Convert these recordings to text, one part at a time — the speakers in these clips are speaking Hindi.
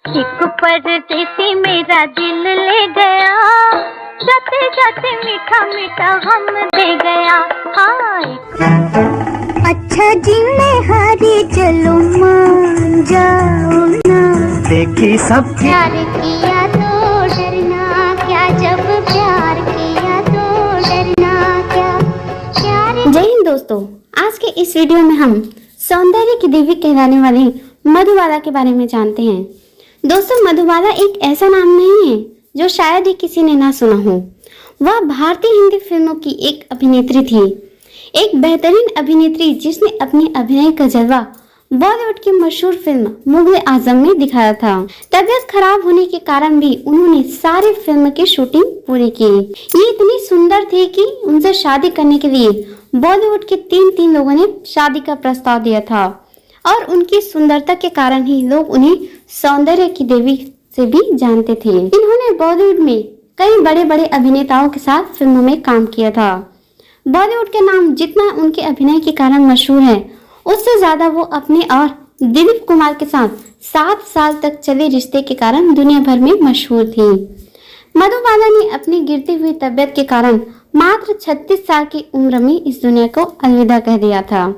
एक परदेसी मेरा दिल ले गया, जाते जाते मीठा मीठा गम दे गया। अच्छा जी मैं हारी चलो मान जाओ ना, देखी सब प्यार किया तो डरना क्या, जब प्यार किया तो डरना क्या, प्यार। जय हिंद दोस्तों, आज के इस वीडियो में हम सौंदर्य की देवी कहलाने वाली मधुबाला के बारे में जानते हैं। दोस्तों, मधुबाला एक ऐसा नाम नहीं है जो शायद ही किसी ने ना सुना हो। वह भारतीय हिंदी फिल्मों की एक अभिनेत्री थी, एक बेहतरीन अभिनेत्री जिसने अपने अभिनय का जलवा बॉलीवुड की मशहूर फिल्म मुगल आजम में दिखाया था। तबीयत खराब होने के कारण भी उन्होंने सारी फिल्म की शूटिंग पूरी की। ये इतनी सुंदर थी कि उनसे शादी करने के लिए बॉलीवुड के तीन लोगों ने शादी का प्रस्ताव दिया था और उनकी सुंदरता के कारण ही लोग उन्हें सौंदर्य की देवी से भी जानते थे। इन्होंने बॉलीवुड में कई बड़े बड़े अभिनेताओं के साथ फिल्मों में काम किया था। बॉलीवुड के नाम जितना उनके अभिनय के कारण मशहूर है, उससे ज्यादा वो अपने और दिलीप कुमार के साथ 7 साल तक चले रिश्ते के कारण दुनिया भर में मशहूर थी। मधुबाला ने अपनी गिरती हुई तबीयत के कारण मात्र 36 साल की उम्र में इस दुनिया को अलविदा कह दिया था।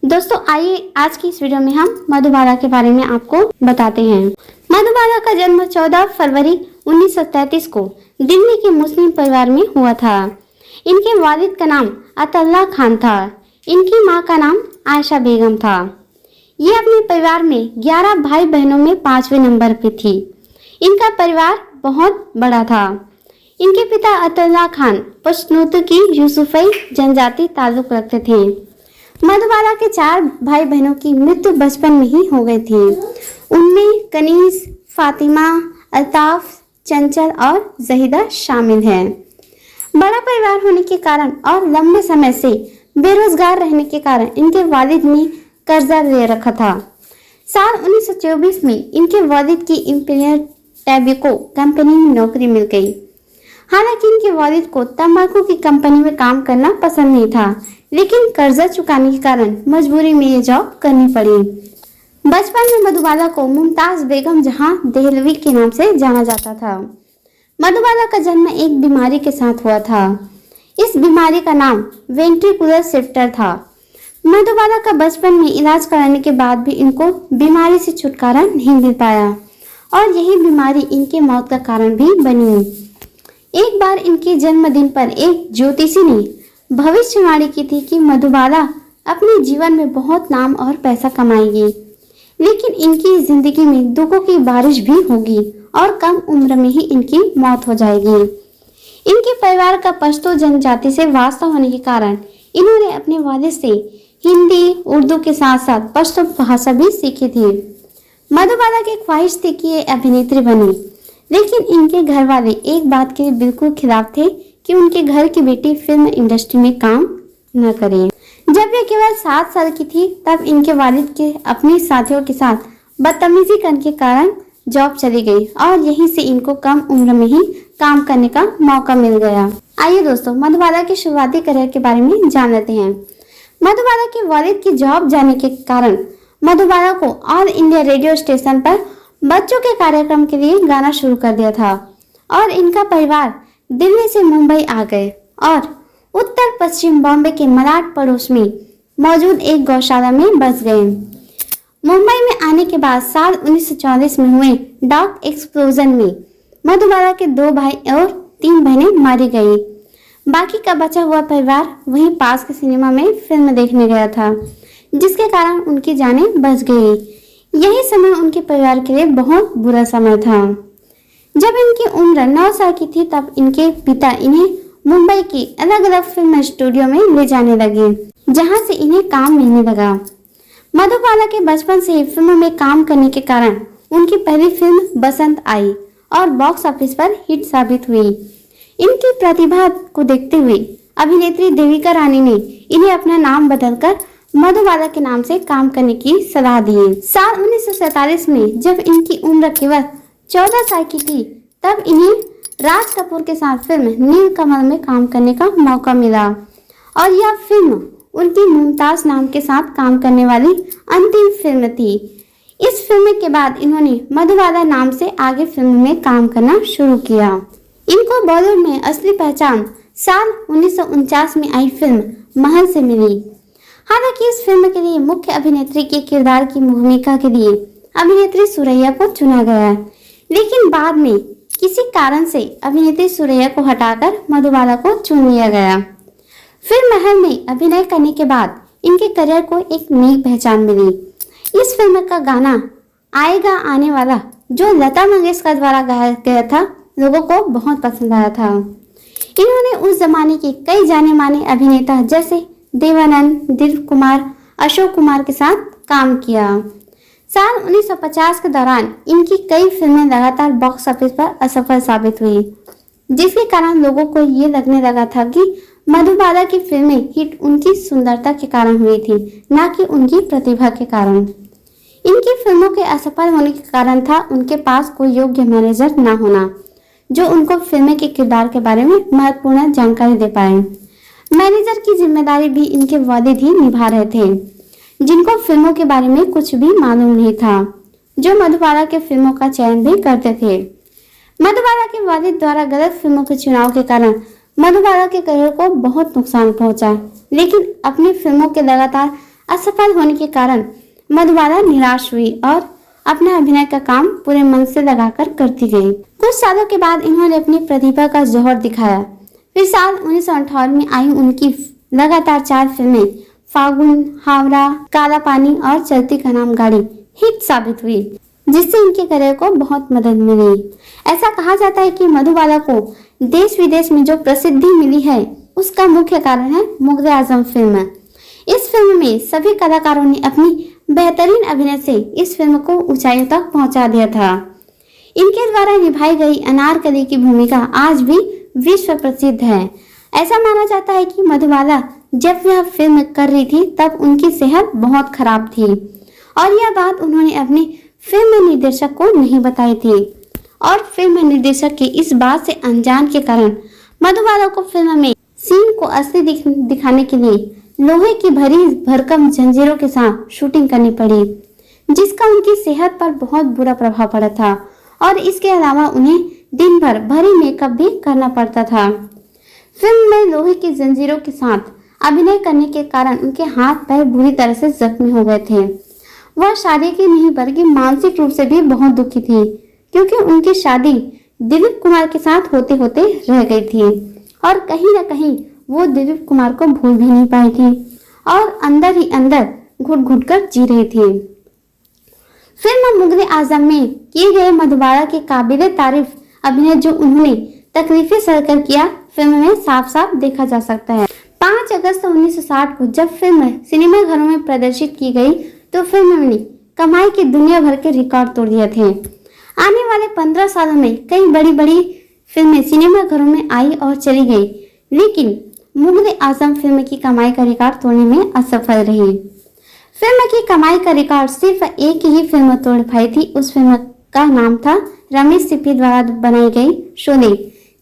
दोस्तों, आइए आज की इस वीडियो में हम मधुबाला के बारे में आपको बताते हैं। मधुबाला का जन्म 14 फरवरी 1933 को दिल्ली के मुस्लिम परिवार में हुआ था। इनके वालिद का नाम अताउल्लाह खान था। इनकी मां का नाम आयशा बेगम था। ये अपने परिवार में 11 भाई बहनों में 5वें नंबर पे थी। इनका परिवार बहुत बड़ा था। इनके पिता अताउल्लाह खान पश्तून की यूसुफी जनजाति ताल्लुक रखते थे। मधुबाला के 4 भाई बहनों की मृत्यु बचपन में ही हो गई थी। उनमें कनीज, फातिमा, अल्ताफ, चंचल और जहीदा शामिल हैं। बड़ा परिवार होने के कारण और लंबे समय से बेरोजगार रहने के कारण इनके वालिद ने कर्जा ले रखा था। साल 1924 में इनके वालिद की इंपीरियल टैबेको कंपनी में नौकरी मिल गई। हालांकि इनके वालिद को तंबाकू की कंपनी में काम करना पसंद नहीं था, लेकिन कर्जा चुकाने के कारण मजबूरी में ये जॉब करनी पड़ी। बचपन में मधुबाला को मुमताज बेगम जहां देहलवी के नाम से जाना जाता था। मधुबाला का जन्म एक बीमारी के साथ हुआ था। इस बीमारी का नाम वेंट्रिकुलर शिफ्टर था। मधुबाला का बचपन में इलाज कराने के बाद भी इनको बीमारी से छुटकारा नहीं मिल पाया और यही बीमारी इनके मौत का कारण भी बनी। एक बार इनके जन्मदिन पर एक ज्योतिषी ने भविष्यवाणी की थी कि मधुबाला अपने जीवन में बहुत नाम और पैसा कमाएगी, लेकिन इनकी जिंदगी में दुखों की बारिश भी होगी और कम उम्र में ही इनकी मौत हो जाएगी। इनके परिवार का पश्तो जनजाति से वास्ता होने के कारण इन्होंने अपने वालिद से हिंदी, उर्दू के साथ साथ पश्तो भाषा भी सीखी थी। मधुबाला की ख्वाहिश थी कि ये अभिनेत्री बने, लेकिन इनके घर वाले एक बात के बिल्कुल खिलाफ थे कि उनके घर की बेटी फिल्म इंडस्ट्री में काम न करे। जब वे केवल 7 साल की थी तब इनके वालिद के अपने साथियों के साथ बदतमीजी करने के कारण जॉब चली गई और यहीं से इनको कम उम्र में ही काम करने का मौका मिल गया। आइए दोस्तों, मधुबाला के शुरुआती करियर के बारे में जान लेते हैं। मधुबाला के वालिद की जॉब जाने के कारण मधुबाला को ऑल इंडिया रेडियो स्टेशन पर बच्चों के कार्यक्रम के लिए गाना शुरू कर दिया था और इनका परिवार दिल्ली से मुंबई आ गए और उत्तर पश्चिम बॉम्बे के मलाड पड़ोस में मौजूद एक गौशाला में बस गए। मुंबई में आने के बाद साल 1940 में हुए डॉग एक्सप्लोजन में मधुबाला के 2 भाई और 3 बहनें मारी गई। बाकी का बचा हुआ परिवार वहीं पास के सिनेमा में फिल्म देखने गया था, जिसके कारण उनकी जानें बच गई। यही समय उनके परिवार के लिए बहुत बुरा समय था। जब इनकी उम्र 9 साल की थी तब इनके पिता इन्हें मुंबई की अलग अलग फिल्म स्टूडियो में ले जाने लगे, जहां से इन्हें काम मिलने लगा। मधुबाला के बचपन से ही फिल्मों में काम करने के कारण उनकी पहली फिल्म बसंत आई और बॉक्स ऑफिस पर हिट साबित हुई। इनकी प्रतिभा को देखते हुए अभिनेत्री देविका रानी ने इन्हें अपना नाम बदलकर मधुबाला के नाम से काम करने की सलाह दी। साल 1947 में जब इनकी उम्र केवल 14 साल की थी तब इन्हें राज कपूर के साथ फिल्म नील कमल में काम करने का मौका मिला और यह फिल्म उनकी मुमताज नाम के साथ काम करने वाली अंतिम फिल्म थी। इस फिल्म के बाद इन्होंने मधुबाला नाम से आगे फिल्म में काम करना शुरू किया। इनको बॉलीवुड में असली पहचान साल 1949 में आई फिल्म महल से मिली। हालांकि इस फिल्म के लिए मुख्य अभिनेत्री के किरदार की भूमिका के लिए अभिनेत्री सुरैया को चुना गया, लेकिन बाद में किसी कारण से अभिनेत्री सुरैया को हटाकर मधुबाला को चुन लिया गया। फिर महल में अभिनय करने के बाद इनके करियर को एक नई पहचान मिली। इस फिल्म का गाना आएगा आने वाला, जो लता मंगेशकर द्वारा गाया गया था, लोगों को बहुत पसंद आया था। इन्होंने उस जमाने के कई जाने माने अभिनेता जैसे देवानंद, दिलीप कुमार, अशोक कुमार के साथ काम किया। साल 1950 के दौरान इनकी कई फिल्में लगातार बॉक्स ऑफिस पर असफल साबित हुई, जिसके कारण लोगों को ये लगने लगा था कि मधुबाला की फिल्में हिट उनकी सुंदरता के कारण हुई थी, न कि उनकी प्रतिभा के कारण। इनकी फिल्मों के असफल होने के कारण था उनके पास कोई योग्य मैनेजर न होना, जो उनको फिल्म के किरदार के बारे में महत्वपूर्ण जानकारी दे पाए। मैनेजर की जिम्मेदारी भी इनके वालिद ही निभा रहे थे, जिनको फिल्मों के बारे में कुछ भी मालूम नहीं था, जो मधुबाला के फिल्मों का चयन भी करते थे। मधुबाला के वालिद द्वारा गलत फिल्मों के चुनाव के कारण मधुबाला के करियर को बहुत नुकसान पहुंचा, लेकिन अपनी फिल्मों के लगातार असफल होने के कारण मधुबाला निराश हुई और अपने अभिनय का काम पूरे मन से लगाकर करती गई। कुछ सालों के बाद इन्होंने अपनी प्रतिभा का जौहर दिखाया। फिर साल 1958 में आई उनकी लगातार 4 फिल्में फागुन, हावड़ा, काला पानी और चलती का नाम गाड़ी हिट साबित हुई, जिससे इनके करियर को बहुत मदद मिली। ऐसा कहा जाता है कि मधुबाला को देश विदेश में जो प्रसिद्धि मिली है, उसका मुख्य कारण है मुग़ल आज़म फिल्म। इस फिल्म में सभी कलाकारों ने अपनी बेहतरीन अभिनय से इस फिल्म को ऊंचाइयों तक पहुंचा दिया था। इनके द्वारा निभाई गई अनारकली की भूमिका आज भी विश्व प्रसिद्ध है। ऐसा माना जाता है कि मधुबाला जब यह फिल्म कर रही थी तब उनकी सेहत बहुत खराब थी, और यह बात उन्होंने अपने फिल्म निर्देशक को नहीं बताई थी, और फिल्म निर्देशक के इस बात से अनजान के कारण मधुबाला को फिल्म में सीन को असली दिखाने के लिए लोहे की भरी भरकम जंजीरों के साथ शूटिंग करनी पड़ी, जिसका उनकी सेहत पर बहुत बुरा प्रभाव पड़ा था, और इसके अलावा उन्हें दिन भर भारी मेकअप भी करना पड़ता था। फिल्म में लोहे की जंजीरों के साथ अभिनय करने के कारण उनके हाथ पैर बुरी तरह से जख्मी हो गए थे। वह शारीरिक ही नहीं बल्कि मानसिक रूप से भी बहुत दुखी थी, क्योंकि उनकी शादी दिलीप कुमार के साथ होते होते रह गई थी, और कहीं न कहीं वो दिलीप कुमार को भूल भी नहीं पाई थी, और अंदर ही अंदर घुट घुट कर जी रही थी। फिल्म मुग़ल आज़म में किए गए मधुबाला के काबिले तारीफ अभिनय जो उन्होंने तकलीफें सहकर किया, फिल्म में साफ साफ देखा जा सकता है। 5 अगस्त 1960 को जब फिल्म सिनेमा घरों में प्रदर्शित की गई तो फिल्म ने कमाई के दुनिया भर के रिकॉर्ड तोड़ दिए थे। आने वाले 15 सालों में कई बड़ी बड़ी फिल्में सिनेमा घरों में आई और चली गई, लेकिन मुग़ल आज़म फिल्म की कमाई का रिकॉर्ड तोड़ने में असफल रही। फिल्म की कमाई का रिकॉर्ड सिर्फ एक ही फिल्म तोड़ पाई थी। उस फिल्म का नाम था रमेश सिप्पी द्वारा बनाई गई शोले,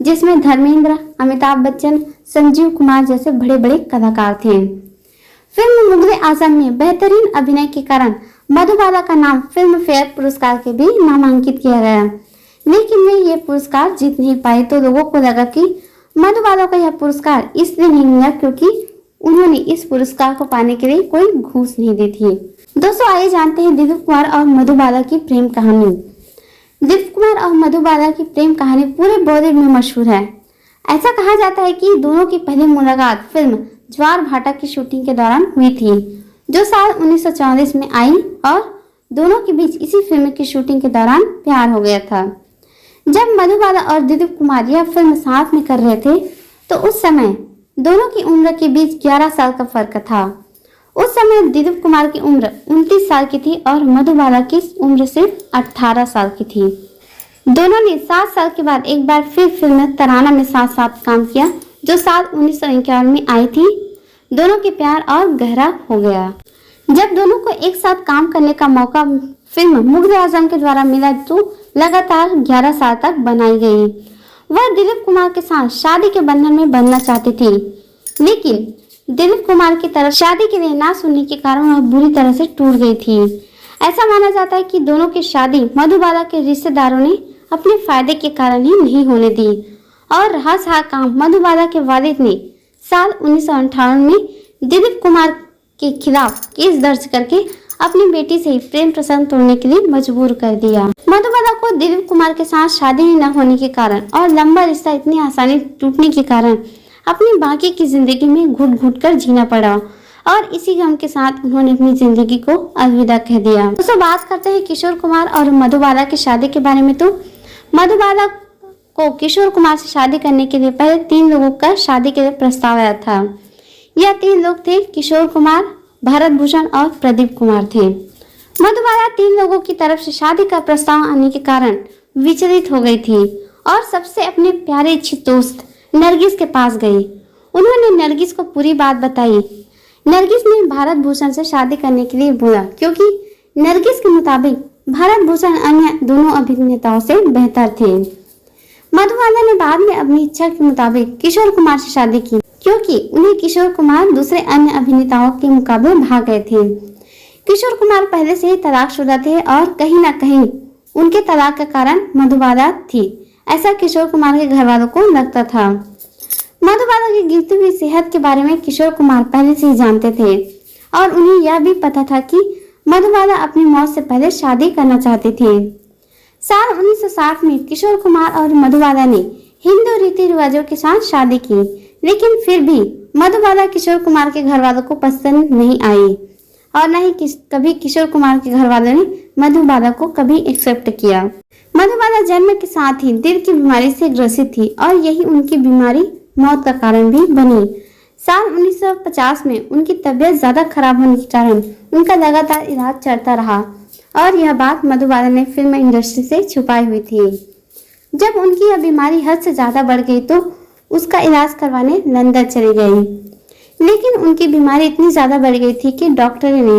जिसमें धर्मेंद्र, अमिताभ बच्चन, संजीव कुमार जैसे बड़े बड़े कलाकार थे। फिल्म मुग़ल आज़म में बेहतरीन अभिनय के कारण मधुबाला का नाम फिल्म फेयर पुरस्कार के भी नामांकित किया गया, लेकिन वे ये पुरस्कार जीत नहीं पाए, तो लोगों को लगा कि मधुबाला को यह पुरस्कार इसलिए नहीं मिला क्योंकि उन्होंने इस पुरस्कार को पाने के लिए कोई घूस नहीं दी थी। दोस्तों, आइए जानते हैं दिलीप कुमार और मधुबाला की प्रेम कहानी। दिलीप कुमार और मधुबाला की प्रेम कहानी पूरे बॉलीवुड में मशहूर है। ऐसा कहा जाता है कि दोनों की पहली मुलाकात फिल्म ज्वार भाटा की शूटिंग के दौरान हुई थी, जो साल 1944 में आई, और दोनों के बीच इसी फिल्म की शूटिंग के दौरान प्यार हो गया था। जब मधुबाला और दिलीप कुमार यह फिल्म साथ में कर रहे थे तो उस समय दोनों की उम्र के बीच 11 साल का फर्क था। उस समय दिलीप कुमार की उम्र 29 साल की थी और मधुबाला की उम्र सिर्फ 18 साल की थी। दोनों ने 7 साल के बाद एक बार फिर फिल्म तराना में साथ साथ काम किया, जो साल 1951 में आई थी। दोनों के प्यार और गहरा हो गया। जब दोनों को एक साथ काम करने का मौका फिल्म मुग़ल आज़म के द्वारा मिला, तो लगातार 11 साल तक बनाई गई। वह दिलीप कुमार के साथ शादी के बंधन में बंधना चाहती थी, लेकिन दिलीप कुमार की तरफ शादी के लिए ना सुनने के कारण वह बुरी तरह से टूट गई थी। ऐसा माना जाता है कि दोनों की शादी मधुबाला के रिश्तेदारों ने अपने फायदे के कारण ही नहीं होने दी और रहा काम मधुबाला के वालिद ने साल 1958 में दिलीप कुमार के खिलाफ केस दर्ज करके अपनी बेटी से प्रेम प्रसंग तोड़ने के लिए मजबूर कर दिया। मधुबाला को दिलीप कुमार के साथ शादी न होने के कारण और लंबा रिश्ता इतनी आसानी टूटने के कारण अपनी बाकी की जिंदगी में घुट घुट कर जीना पड़ा और इसी गम के साथ उन्होंने अपनी जिंदगी को अलविदा कह दिया। दोस्तों बात करते हैं किशोर कुमार और मधुबाला की शादी के बारे में। तो मधुबाला को किशोर कुमार से शादी करने के लिए पहले 3 लोगों का शादी के लिए प्रस्ताव आया था। यह 3 लोग थे, किशोर कुमार, भरत भूषण और प्रदीप कुमार थे। मधुबाला 3 लोगों की तरफ से शादी का प्रस्ताव आने के कारण विचलित हो गई थी और सबसे अपने प्यारे इच्छित दोस्त नरगिस के पास गई। उन्होंने नरगिस को पूरी बात बताई। नरगिस ने भारत भूषण से शादी करने के लिए बोला क्योंकि नरगिस के मुताबिक भारत भूषण अन्य दोनों अभिनेताओं से बेहतर थे। मधुबाला ने बाद में अपनी इच्छा के मुताबिक किशोर कुमार से शादी की क्योंकि उन्हें किशोर कुमार दूसरे अन्य अभिनेताओं के मुकाबले भाग गए थे। किशोर कुमार पहले से ही तलाकशुदा थे और कहीं न कहीं उनके तलाक का कारण मधुबाला थी, ऐसा किशोर कुमार के घर वालों को लगता था। मधुबाला की गिरती हुई सेहत के बारे में किशोर कुमार पहले से ही जानते थे और उन्हें यह भी पता था कि मधुबाला अपनी मौत से पहले शादी करना चाहती थी। साल 1960 में किशोर कुमार और मधुबाला ने हिंदू रीति रिवाजों के साथ शादी की, लेकिन फिर भी मधुबाला किशोर कुमार के घर वालों को पसंद नहीं आई और न ही कभी किशोर कुमार के घर वालों ने मधुबाला को कभी एक्सेप्ट किया। मधुबाला जन्म के साथ ही दिल की बीमारी से ग्रसित थी और यही उनकी बीमारी मौत का कारण भी बनी। साल 1950 में उनकी तबीयत ज्यादा खराब होने के कारण उनका लगातार इलाज चलता रहा और यह बात मधुबाला ने फिल्म इंडस्ट्री से छुपाई हुई थी। जब उनकी यह बीमारी हद से ज्यादा बढ़ गई तो उसका इलाज करवाने लंदन चली गई, लेकिन उनकी बीमारी इतनी ज्यादा बढ़ गई थी कि डॉक्टर ने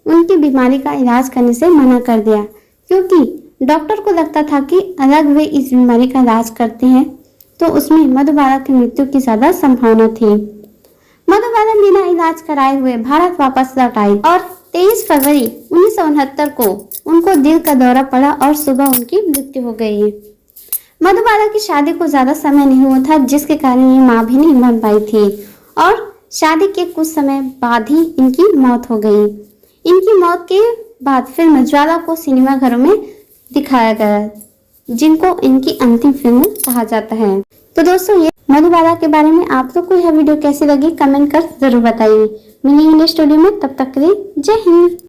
उनकी बीमारी का इलाज करने से मना कर दिया क्योंकि डॉक्टर को लगता था कि अलग वे इस बीमारी का इलाज करते हैं तो उसमें मधुबाला की मृत्यु की ज्यादा संभावना थी। मधुबाला बिना इलाज कराए हुए भारत वापस लौट आई और 23 फरवरी 1969 को उनको दिल का दौरा पड़ा और सुबह उनकी मृत्यु हो गई। मधुबाला की शादी को ज्यादा समय नहीं हुआ था, जिसके कारण ये मां भी नहीं बन पाई थी और शादी के कुछ समय बाद ही इनकी मौत हो गई। इनकी मौत के बाद फिल्म ज्वाला को सिनेमा घरों में दिखाया गया, जिनको इनकी अंतिम फिल्म कहा जाता है। तो दोस्तों ये मधुबाला के बारे में आप लोग को यह वीडियो कैसी लगी कमेंट कर जरूर बताइए। मिलेंगे नेक्स्ट वीडियो में, तब तक के लिए जय हिंद।